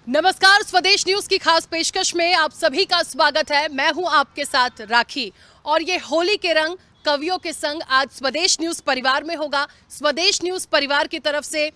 नमस्कार, स्वदेश न्यूज की खास पेशकश में आप सभी का स्वागत है। मैं हूं आपके साथ राखी और ये होली के रंग कवियों के संग आज स्वदेश न्यूज परिवार में होगा। स्वदेश न्यूज परिवार की तरफ से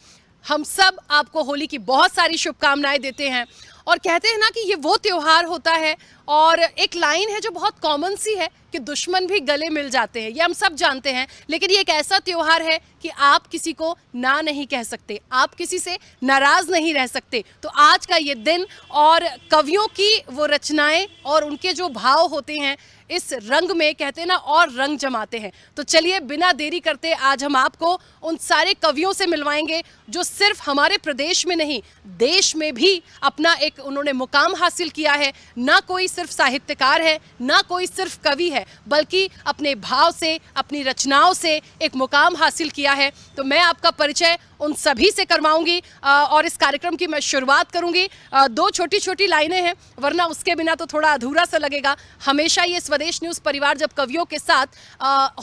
हम सब आपको होली की बहुत सारी शुभकामनाएं देते हैं और कहते हैं ना कि ये वो त्योहार होता है और एक लाइन है जो बहुत कॉमन सी है कि दुश्मन भी गले मिल जाते हैं, ये हम सब जानते हैं। लेकिन ये एक ऐसा त्योहार है कि आप किसी को ना नहीं कह सकते, आप किसी से नाराज नहीं रह सकते। तो आज का ये दिन और कवियों की वो रचनाएं और उनके जो भाव होते हैं इस रंग में कहते हैं ना और रंग जमाते हैं। तो चलिए बिना देरी करते आज हम आपको उन सारे कवियों से मिलवाएंगे जो सिर्फ हमारे प्रदेश में नहीं देश में भी अपना एक उन्होंने मुकाम हासिल किया है। ना कोई सिर्फ साहित्यकार है, ना कोई सिर्फ कवि है, बल्कि अपने भाव से, अपनी रचनाओं से एक मुकाम हासिल किया है। तो मैं आपका परिचय उन सभी से करवाऊंगी और इस कार्यक्रम की मैं शुरुआत करूंगी। दो छोटी छोटी लाइनें हैं, वरना उसके बिना तो थोड़ा अधूरा सा लगेगा। हमेशा ये स्वदेश न्यूज़ परिवार जब कवियों के साथ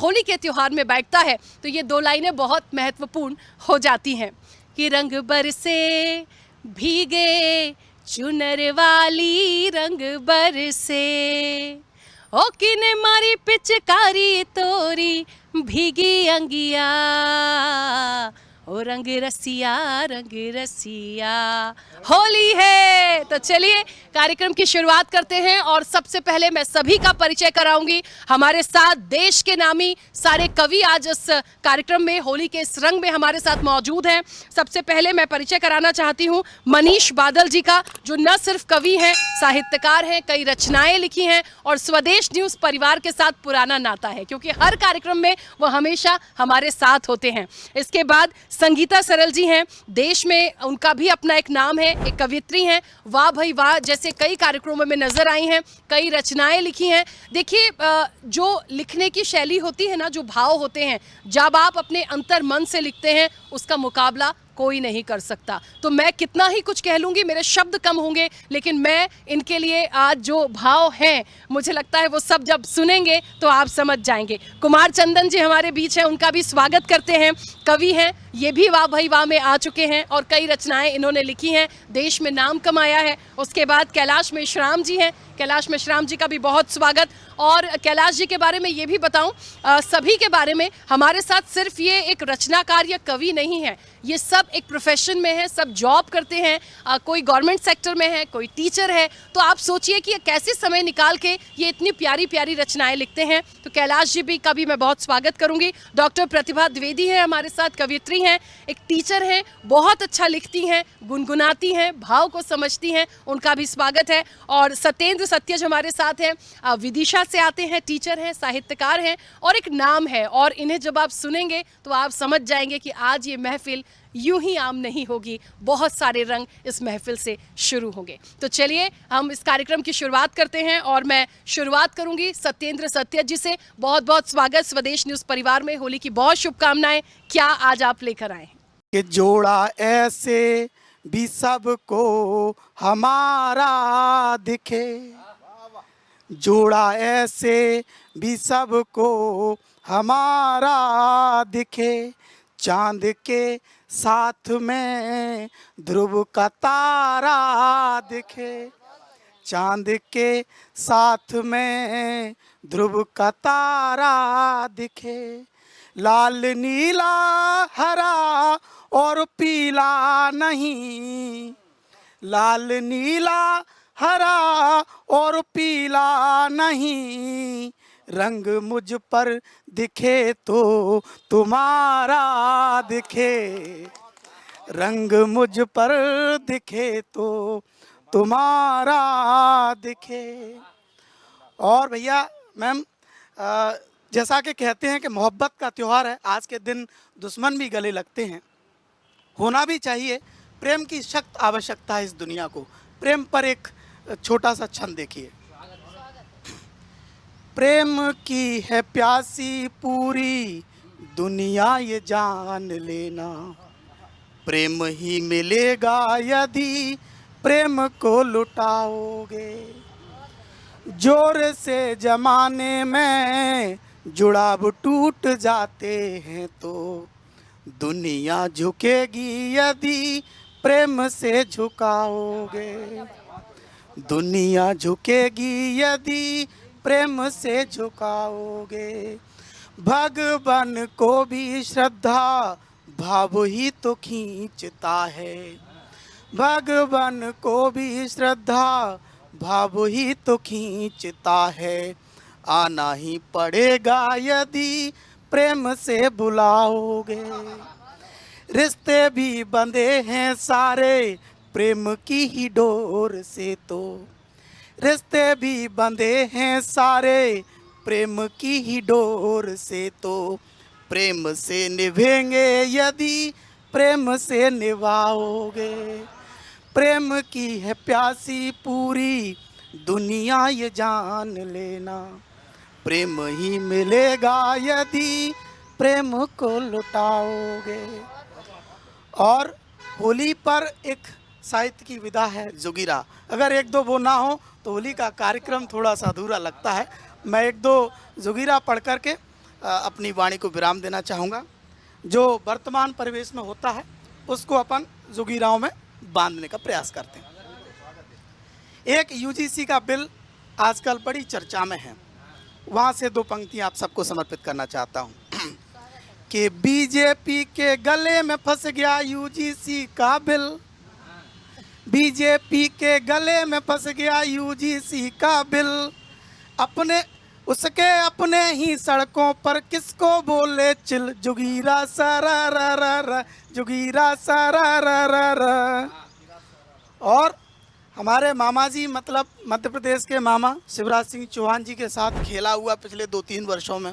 होली के त्योहार में बैठता है तो ये दो लाइनें बहुत महत्वपूर्ण हो जाती हैं कि रंग बरसे भीगे चुनर वाली रंग बरसे, ओ किने मारी पिचकारी तोरी भीगी अंगिया, ओ रंग रसिया होली है। तो चलिए कार्यक्रम की शुरुआत करते हैं और सबसे पहले मैं सभी का परिचय कराऊंगी। हमारे साथ देश के नामी सारे कवि आज इस कार्यक्रम में होली के इस रंग में हमारे साथ मौजूद हैं। सबसे पहले मैं परिचय कराना चाहती हूं मनीष बादल जी का, जो न सिर्फ कवि हैं, साहित्यकार हैं, कई रचनाएं लिखी हैं और स्वदेश न्यूज़ परिवार के साथ पुराना नाता है क्योंकि हर कार्यक्रम में वो हमेशा हमारे साथ होते हैं। इसके बाद संगीता सरल जी हैं, देश में उनका भी अपना एक नाम है, एक कवियत्री हैं, वाह भाई वाह जैसे कई कार्यक्रमों में नजर आई हैं, कई रचनाएं लिखी हैं। देखिए जो लिखने की शैली होती है ना, जो भाव होते हैं, जब आप अपने अंतर मन से लिखते हैं उसका मुकाबला कोई नहीं कर सकता। तो मैं कितना ही कुछ कह लूँगी, मेरे शब्द कम होंगे, लेकिन मैं इनके लिए आज जो भाव हैं मुझे लगता है वो सब जब सुनेंगे तो आप समझ जाएंगे। कुमार चंदन जी हमारे बीच हैं, उनका भी स्वागत करते हैं। कवि हैं, ये भी वाह भाई वाह में आ चुके हैं और कई रचनाएं इन्होंने लिखी हैं, देश में नाम कमाया है। उसके बाद कैलाश मेश्राम जी हैं, कैलाश मेश्राम जी का भी बहुत स्वागत। और कैलाश जी के बारे में ये भी बताऊं, सभी के बारे में, हमारे साथ सिर्फ ये एक रचनाकार या कवि नहीं है, ये सब एक प्रोफेशन में है, सब जॉब करते हैं, कोई गवर्नमेंट सेक्टर में है, कोई टीचर है। तो आप सोचिए कि कैसे समय निकाल के ये इतनी प्यारी प्यारी रचनाएं लिखते हैं। तो कैलाश जी भी का भी मैं बहुत स्वागत करूंगी। डॉक्टर प्रतिभा द्विवेदी है हमारे साथ, कवियत्री हैं, एक टीचर हैं, बहुत अच्छा लिखती हैं, गुनगुनाती हैं, भाव को समझती हैं, उनका भी स्वागत है। और सत्येंद्र सत्यज हमारे साथ हैं, विदिशा से आते हैं, टीचर हैं, साहित्यकार हैं और एक नाम है। और इन्हें जब आप सुनेंगे तो आप समझ जाएंगे कि आज ये महफिल यूं ही आम नहीं होगी, बहुत सारे रंग इस महफिल से शुरू होंगे। तो चलिए हम इस कार्यक्रम की शुरुआत करते हैं और मैं शुरुआत करूंगी सत्येंद्र सत्यज जी से। बहुत बहुत स्वागत स्वदेश न्यूज़ परिवार में, होली की बहुत शुभकामनाएं। क्या आज आप लेकर आए हैं? कि जोड़ा ऐसे भी सबको हमारा दिखे, जोड़ा ऐसे भी सबको हमारा दिखे, चांद के साथ में ध्रुव का तारा दिखे, चांद के साथ में ध्रुव का तारा दिखे, लाल नीला हरा और पीला नहीं, लाल नीला हरा और पीला नहीं, रंग मुझ पर दिखे तो तुम्हारा दिखे, रंग मुझ पर दिखे तो तुम्हारा दिखे। और भैया मैम, जैसा कि कहते हैं कि मोहब्बत का त्यौहार है, आज के दिन दुश्मन भी गले लगते हैं, होना भी चाहिए। प्रेम की सख्त आवश्यकता है इस दुनिया को। प्रेम पर एक छोटा सा छंद देखिए। प्रेम की है प्यासी पूरी दुनिया ये जान लेना, प्रेम ही मिलेगा यदि प्रेम को लुटाओगे, जोर से जमाने में जुड़ाव टूट जाते हैं तो दुनिया झुकेगी यदि प्रेम से झुकाओगे। दुनिया झुकेगी यदि प्रेम से झुकाओगे। भगवान को भी श्रद्धा भाव ही तो खींचता है। भगवान को भी श्रद्धा भाव ही तो खींचता है। आना ही पड़ेगा यदि प्रेम से बुलाओगे। रिश्ते भी बंधे हैं सारे प्रेम की ही डोर से। तो रिश्ते भी बंधे हैं सारे प्रेम की ही डोर से। तो प्रेम से निभेंगे यदि प्रेम से निभाओगे। प्रेम की है प्यासी पूरी दुनिया ये जान लेना। प्रेम ही मिलेगा यदि प्रेम को लुटाओगे। और होली पर एक साहित्य की विधा है जोगीरा। अगर एक दो वो ना हो तो होली का कार्यक्रम थोड़ा सा अधूरा लगता है। मैं एक दो जोगीरा पढ़ कर के अपनी वाणी को विराम देना चाहूँगा। जो वर्तमान परिवेश में होता है उसको अपन जोगीराओं में बांधने का प्रयास करते हैं। एक यूजीसी का बिल आजकल बड़ी चर्चा में है। वहाँ से दो पंक्तियाँ आप सबको समर्पित करना चाहता हूँ कि बीजेपी के गले में फंस गया यूजीसी का बिल। बीजेपी के गले में फंस गया यूजीसी का बिल। अपने ही सड़कों पर किसको बोले चिल। जुगीरा सारा रा रा रा, जुगीरा सारा रा रा रा। और हमारे मामा जी मतलब मध्य प्रदेश के मामा शिवराज सिंह चौहान जी के साथ खेला हुआ पिछले 2-3 वर्षों में।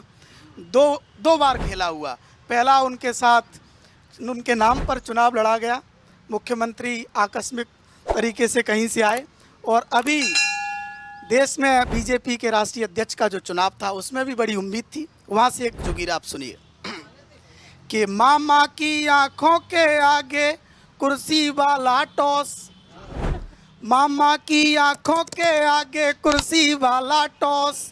दो बार खेला हुआ। पहला उनके साथ उनके नाम पर चुनाव लड़ा गया। मुख्यमंत्री आकस्मिक तरीके से कहीं से आए। और अभी देश में बीजेपी के राष्ट्रीय अध्यक्ष का जो चुनाव था उसमें भी बड़ी उम्मीद थी। वहाँ से एक जोगीरा आप सुनिए कि मामा की आंखों के आगे कुर्सी वाला टॉस। मामा की आंखों के आगे कुर्सी वाला टॉस।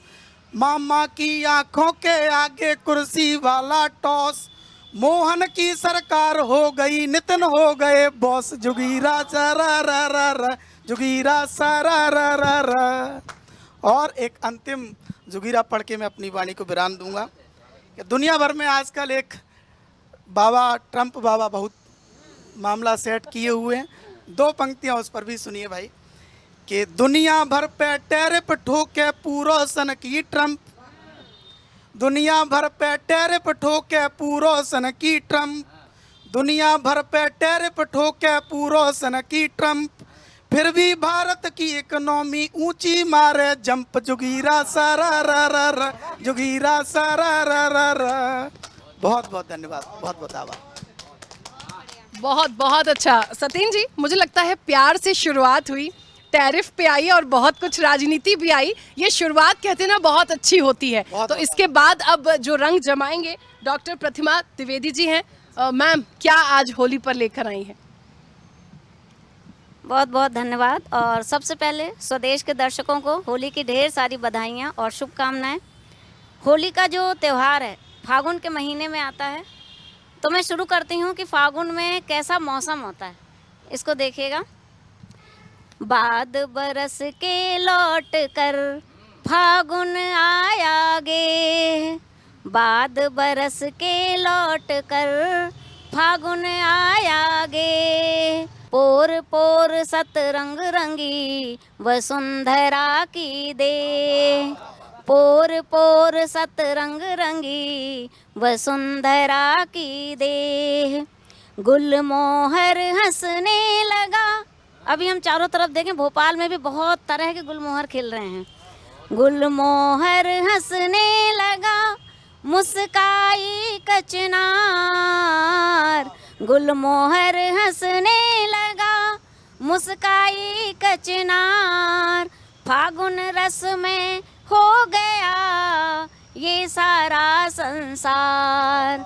मामा की आंखों के आगे कुर्सी वाला टॉस। मोहन की सरकार हो गई नितिन हो गए बॉस। जुगीरा सारा रा रा रा, जुगीरा सारा रा रा रा। और एक अंतिम जुगीरा पढ़ के मैं अपनी वाणी को विराम दूंगा कि दुनिया भर में आजकल एक बाबा ट्रंप बाबा बहुत मामला सेट किए हुए हैं। दो पंक्तियां उस पर भी सुनिए भाई कि दुनिया भर पे टैरिफ ठोके पूरो सन की ट्रंप। दुनिया भर पे टैरिफ ठोके पूरो सन की ट्रंप। दुनिया भर पे टैरिफ ठोके पूरो सन की ट्रंप। फिर भी भारत की इकोनॉमी ऊंची मारे जंप। जुगीरा सारा रा रा रा, जुगीरा सारा रा रा रा। बहुत बहुत धन्यवाद। बहुत बहुत आभार। बहुत बहुत अच्छा सतीन जी। मुझे लगता है प्यार से शुरुआत हुई, टैरिफ पे आई और बहुत कुछ राजनीति भी आई। ये शुरुआत कहते हैं ना बहुत अच्छी होती है। तो इसके बाद अब जो रंग जमाएंगे डॉक्टर प्रतिमा द्विवेदी जी हैं। मैम क्या आज होली पर लेकर आई हैं? बहुत बहुत धन्यवाद। और सबसे पहले स्वदेश के दर्शकों को होली की ढेर सारी बधाइयाँ और शुभकामनाएं। होली का जो त्यौहार है फागुन के महीने में आता है। तो मैं शुरू करती हूँ कि फागुन में कैसा मौसम होता है, इसको देखिएगा। बाद बरस के लौट कर फागुन आया गे। बाद बरस के लौट कर फागुन आया गे। पोर पोर सतरंग रंगी वसुंधरा की दे। पोर पोर सतरंग रंगी वसुंधरा की दे। गुलमोहर हंसने लगा। अभी हम चारों तरफ देखें, भोपाल में भी बहुत तरह के गुलमोहर खिल रहे हैं। गुलमोहर हंसने लगा मुस्काई कचनार। गुलमोहर हंसने लगा मुस्काई कचनार। फागुन रस में हो गया ये सारा संसार।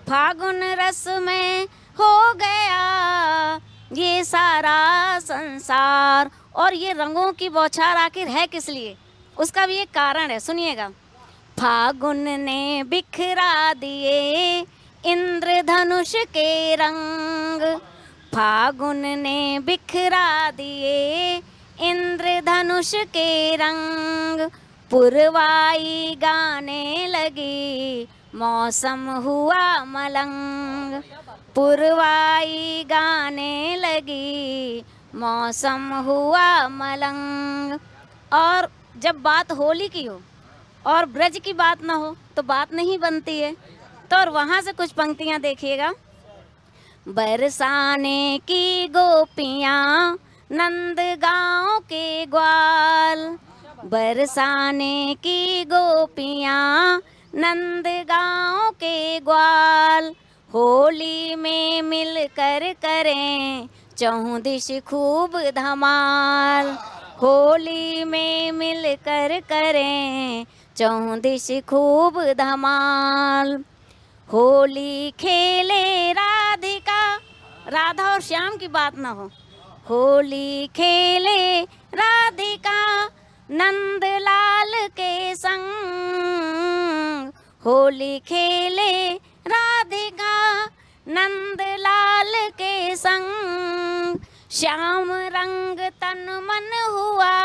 फागुन रस में हो गया ये सारा संसार। और ये रंगों की बौछार आखिर है किस लिए, उसका भी एक कारण है, सुनिएगा। फागुन ने बिखरा दिए इंद्रधनुष के रंग। फागुन ने बिखरा दिए इंद्रधनुष के रंग, पुरवाई गाने लगी मौसम हुआ मलंग, पुरवाई गाने लगी मौसम हुआ मलंग। और जब बात होली की हो और ब्रज की बात ना हो तो बात नहीं बनती है। तो और वहाँ से कुछ पंक्तियाँ देखिएगा। बरसाने की गोपियाँ नंद गाँव के ग्वाल, बरसाने की गोपियाँ नंद गाँव के ग्वाल, होली में मिलकर करें चहुं दिश खूब धमाल, होली में मिलकर करें चहुं दिश खूब धमाल। होली खेले राधिका, राधा और श्याम की बात ना हो, होली खेले राधिका नंदलाल के संग, होली खेले राधिका नंदलाल के संग, श्याम रंग तन मन हुआ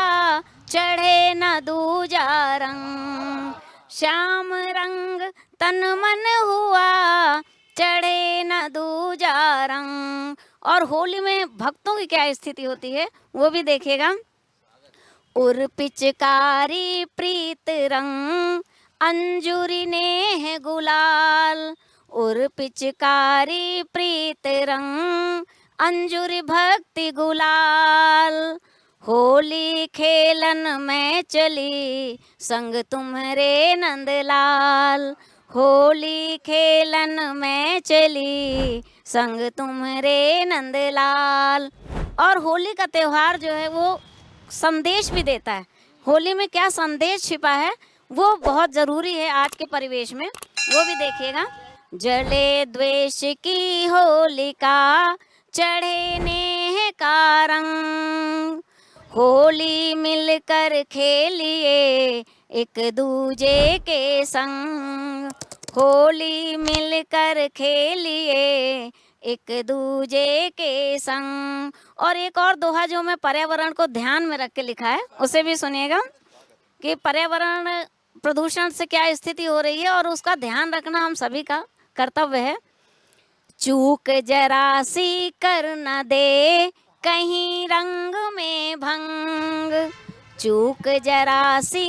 चढ़े न दूजा रंग, श्याम रंग तन मन हुआ चढ़े न दूजा रंग। और होली में भक्तों की क्या स्थिति होती है वो भी देखिएगा। उर पिचकारी प्रीत रंग अंजुरी ने है गुलाल, उर पिचकारी प्रीत रंग अंजुरी भक्ति गुलाल, होली खेलन में चली संग तुम्हारे नंदलाल, होली खेलन में चली संग तुम्हारे नंदलाल। और होली का त्योहार जो है वो संदेश भी देता है। होली में क्या संदेश छिपा है वो बहुत ज़रूरी है आज के परिवेश में, वो भी देखिएगा। जले द्वेष की होलिका चढ़े नेह का रंग, होली मिलकर खेलिए एक दूजे के संग, होली मिलकर खेलिए एक दूजे के संग। और एक और दोहा जो मैं पर्यावरण को ध्यान में रख के लिखा है उसे भी सुनिएगा कि पर्यावरण प्रदूषण से क्या स्थिति हो रही है और उसका ध्यान रखना हम सभी का कर्तव्य है। चूक जरा सी कर न दे कहीं रंग में भंग, चूक जरा सी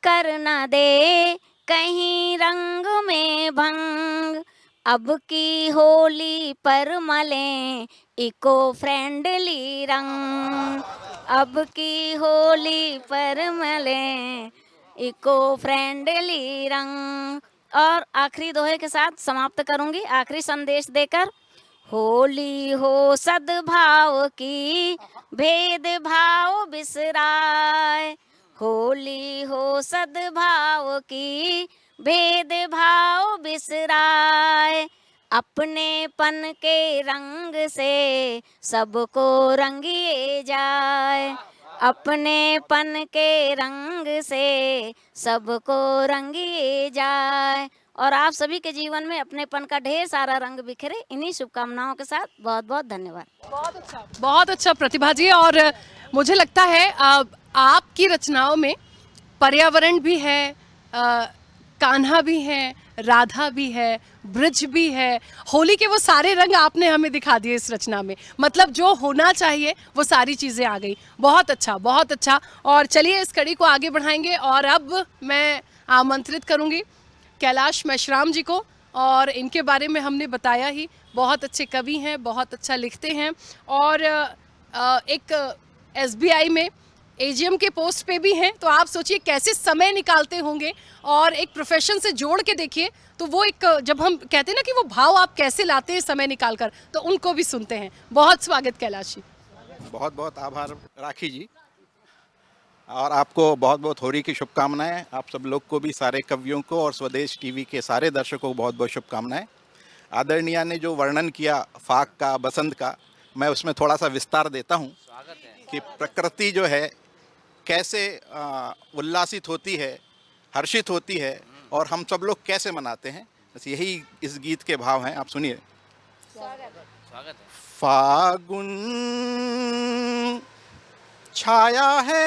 कर न दे कहीं रंग में भंग, अब की होली पर मलें इको फ्रेंडली रंग, अब की होली पर मलें इको फ्रेंडली रंग। और आखिरी दोहे के साथ समाप्त करूंगी आखिरी संदेश देकर। होली हो सद्भाव की भेदभाव बिसराए, होली हो सद्भाव की भेदभाव बिसराए, अपनेपन के रंग से सबको रंगिए जाए, अपनेपन के रंग से सबको रंगिए जाए। और आप सभी के जीवन में अपनेपन का ढेर सारा रंग बिखरे। इन्हीं शुभकामनाओं के साथ बहुत बहुत धन्यवाद। बहुत अच्छा प्रतिभा जी। और मुझे लगता है आपकी रचनाओं में पर्यावरण भी है, कान्हा भी है, राधा भी है, ब्रिज भी है, होली के वो सारे रंग आपने हमें दिखा दिए इस रचना में। मतलब जो होना चाहिए वो सारी चीज़ें आ गई। बहुत अच्छा, बहुत अच्छा। और चलिए इस कड़ी को आगे बढ़ाएंगे और अब मैं आमंत्रित करूंगी कैलाश मेश्राम जी को। और इनके बारे में हमने बताया ही, बहुत अच्छे कवि हैं, बहुत अच्छा लिखते हैं और एक SBI में AGM के पोस्ट पे भी हैं। तो आप सोचिए कैसे समय निकालते होंगे और एक प्रोफेशन से जोड़ के देखिए तो वो एक, जब हम कहते हैं ना कि वो भाव आप कैसे लाते हैं समय निकाल कर, तो उनको भी सुनते हैं। बहुत स्वागत कैलाश जी। बहुत बहुत आभार राखी जी, और आपको बहुत बहुत होली की शुभकामनाएं। आप सब लोग को भी, सारे कवियों को और स्वदेश टीवी के सारे दर्शकों को बहुत बहुत शुभकामनाएं। आदरणीय ने जो वर्णन किया फाग का, बसंत का, मैं उसमें थोड़ा सा विस्तार देता हूं कि प्रकृति जो है कैसे उल्लासित होती है, हर्षित होती है और हम सब लोग कैसे मनाते हैं। बस यही इस गीत के भाव हैं। आप सुनिए। फागुन छाया है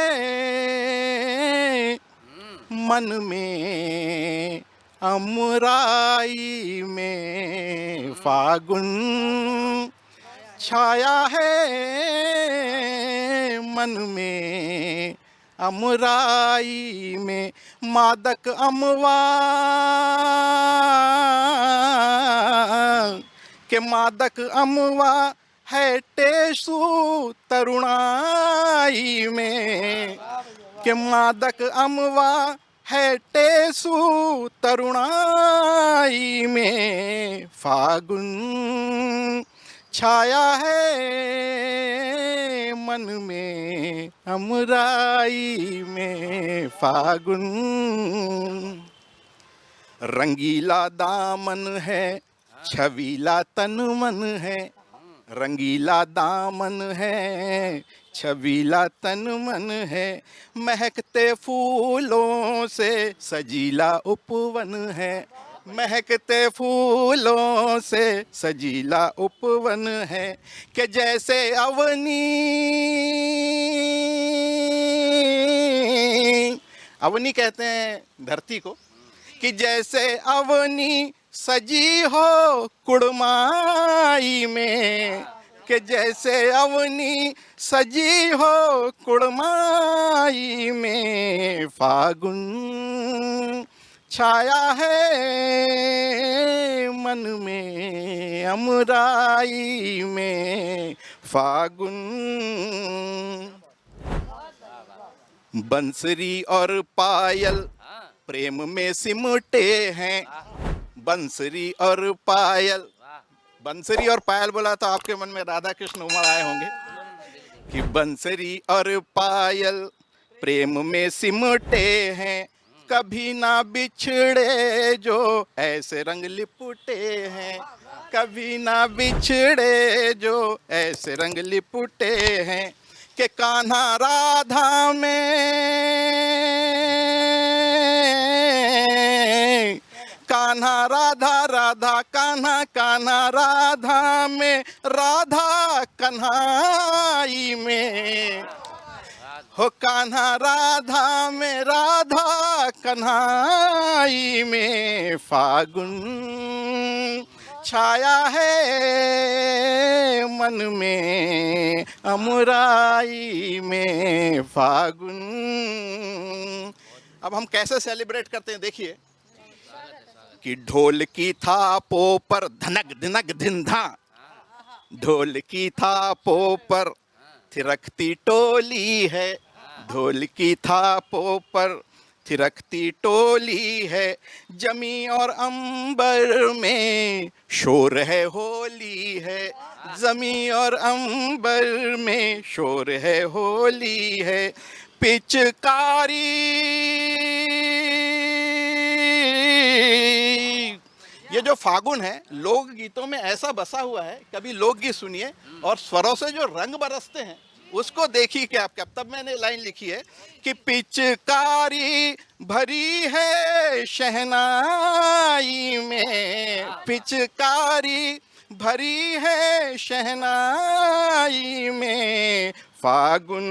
मन में अमराई में, फागुन छाया है मन में अमराई में, मादक अमवा के मादक अमवा है टेसु तरुणाई में, के मादक अमवा है टेसु तरुणाई में, फागुन छाया है मन में अमराई में, फागुन रंगीला दामन है छबीला तन मन है, रंगीला दामन है छबीला तन मन है, महकते फूलों से सजीला उपवन है, महकते फूलों से सजीला उपवन है, कि जैसे अवनी, अवनी कहते हैं धरती को, कि जैसे अवनी सजी हो कुड़माई में, कि जैसे अवनी सजी हो कुड़माई में, फागुन छाया है मन में अमराई में, फागुन बंसरी और पायल प्रेम में सिमटे हैं, बंसरी और पायल, बंसरी और पायल बोला तो आपके मन में राधा कृष्ण उमड़ आए होंगे, कि बंसरी और पायल प्रेम में सिमटे हैं, कभी ना बिछड़े जो ऐसे रंग लिपटे हैं, कभी ना बिछड़े जो ऐसे रंग लिपटे हैं, कि कान्हा राधा में, कान्हा राधा राधा कान्हा कान्हा राधा में, राधा कन्हाई में, हो कान्हा राधा में राधा कन्हाई में, फागुन छाया है मन में अमराई में, फागुन। अब हम कैसे सेलिब्रेट करते हैं देखिए, कि ढोल की थापों पर धनक धनक धिंधा, ढोल की थापों पर थिरकती टोली है, ढोल की थापों पर थिरकती टोली है, जमी और अंबर में शोर है होली है, जमी और अंबर में शोर है होली है, पिचकारी ये जो फागुन है लोक गीतों में ऐसा बसा हुआ है, कभी लोकगीत सुनिए और स्वरों से जो रंग बरसते हैं उसको देखिए कि आप, तब मैंने लाइन लिखी है कि पिचकारी भरी है शहनाई में, पिचकारी भरी है शहनाई में, फागुन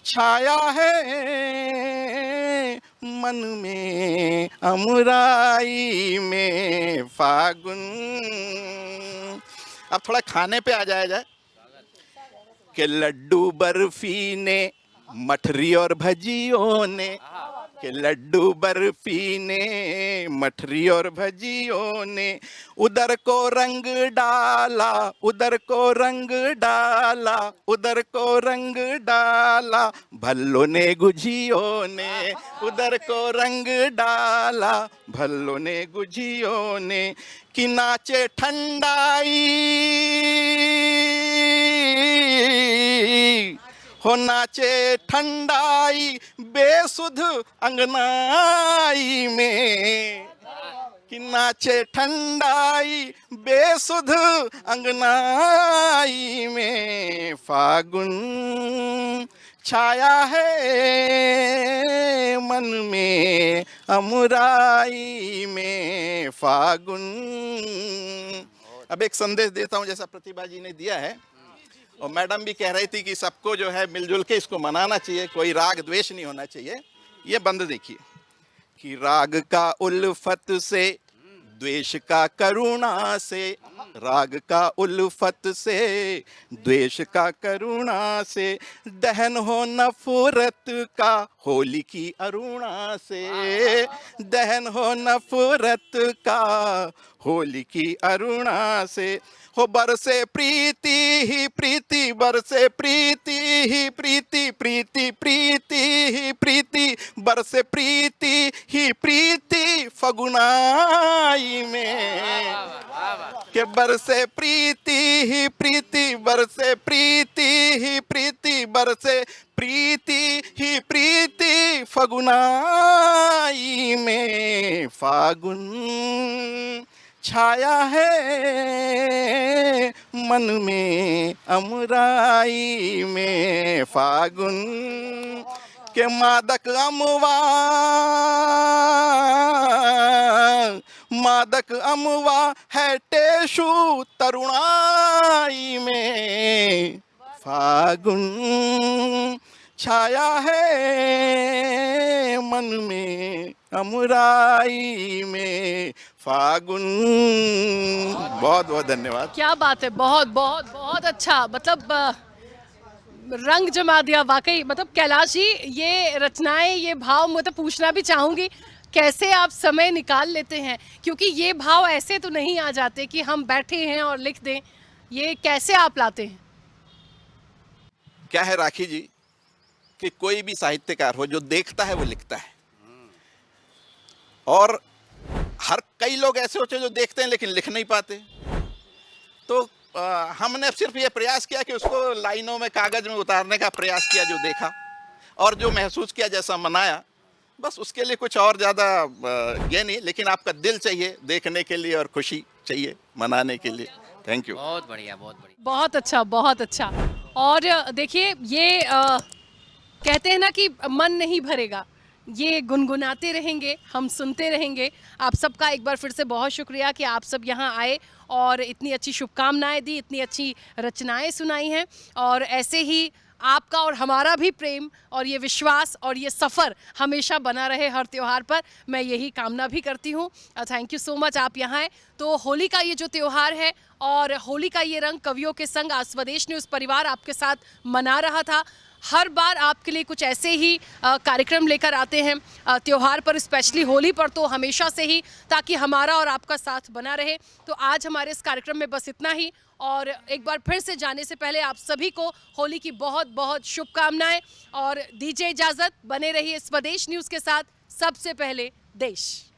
छाया है मन में अमराई में, फागुन। अब थोड़ा खाने पे आ जाया जाए, कि लड्डू बर्फी ने मठरी और भजियों ने, कि लड्डू बर्फी ने मठरी और भजियों ने, उधर को रंग डाला उधर को रंग डाला उधर को रंग डाला, भल्लो ने गुझियों ने उधर को रंग डाला, भल्लो ने गुझियों ने, कि नाचे ठंडाई हो नाचे ठंडाई बेसुध अंगनाई में, कि नाचे ठंडाई बेसुध अंगनाई में, फागुन छाया है मन में अमराई में, फागुन। अब एक संदेश देता हूं, जैसा प्रतिभा जी ने दिया है और मैडम भी कह रही थी कि सबको जो है मिलजुल के इसको मनाना चाहिए, कोई राग द्वेष नहीं होना चाहिए। ये बंद देखिए कि राग का उल्फत से, द्वेष का करुणा से, राग का उल्फत से, द्वेष का करुणा से, दहन हो नफरत का होली की अरुणा से, दहन हो नफरत का होली की अरुणा से, हो बरसे प्रीति ही प्रीति, बरसे प्रीति ही प्रीति, प्रीति प्रीति ही प्रीति, बरसे प्रीति ही प्रीति फगुनाई में, के बरसे प्रीति ही प्रीति, बरसे प्रीति ही प्रीति, बरसे प्रीति ही प्रीति फगुनाई में, फागुन छाया है मन में अमराई में, फागुन के मादक अमवा, मादक अमवा है टेशु तरुणाई में, फागुन छाया है मन में अमराई में, फागुन। बहुत बहुत धन्यवाद। क्या बात है, बहुत बहुत बहुत अच्छा, मतलब रंग जमा दिया वाकई। मतलब कैलाश जी, ये रचनाएं, ये भाव, मतलब पूछना भी चाहूंगी कैसे आप समय निकाल लेते हैं, क्योंकि ये भाव ऐसे तो नहीं आ जाते कि हम बैठे हैं और लिख दें, ये कैसे आप लाते हैं? क्या है राखी जी कि कोई भी साहित्यकार हो, जो देखता है वो लिखता है, और कई लोग ऐसे होते हैं जो देखते हैं लेकिन लिख नहीं पाते। तो हमने सिर्फ ये प्रयास किया कि उसको लाइनों में, कागज में उतारने का प्रयास किया, जो देखा और जो महसूस किया, जैसा मनाया, बस उसके लिए कुछ और ज़्यादा ये नहीं, लेकिन आपका दिल चाहिए देखने के लिए और खुशी चाहिए मनाने के लिए। Thank you. बहुत बढ़िया, बहुत बढ़िया। बहुत अच्छा, बहुत अच्छा। और देखिए, ये कहते हैं ना कि मन नहीं भरेगा, ये गुनगुनाते रहेंगे, हम सुनते रहेंगे। आप सबका एक बार फिर से बहुत शुक्रिया कि आप सब यहाँ आए और इतनी अच्छी शुभकामनाएं दी, इतनी अच्छी रचनाएं सुनाई हैं, और ऐसे ही आपका और हमारा भी प्रेम और ये विश्वास और ये सफ़र हमेशा बना रहे हर त्यौहार पर, मैं यही कामना भी करती हूँ। थैंक यू सो मच, आप यहाँ आए। तो होली का ये जो त्यौहार है और होली का ये रंग कवियों के संग आज स्वदेश न्यूज़ परिवार आपके साथ मना रहा था। हर बार आपके लिए कुछ ऐसे ही कार्यक्रम लेकर आते हैं त्यौहार पर, स्पेशली होली पर तो हमेशा से ही, ताकि हमारा और आपका साथ बना रहे। तो आज हमारे इस कार्यक्रम में बस इतना ही, और एक बार फिर से जाने से पहले आप सभी को होली की बहुत बहुत शुभकामनाएं, और दीजिए इजाज़त। बने रहिए स्वदेश न्यूज़ के साथ, सबसे पहले देश।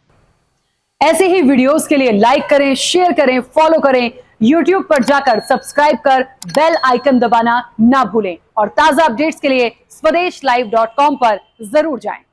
ऐसे ही वीडियोस के लिए लाइक करें, शेयर करें, फॉलो करें, YouTube पर जाकर सब्सक्राइब कर बेल आइकन दबाना ना भूलें, और ताजा अपडेट्स के लिए swedeshlive.com पर जरूर जाएं।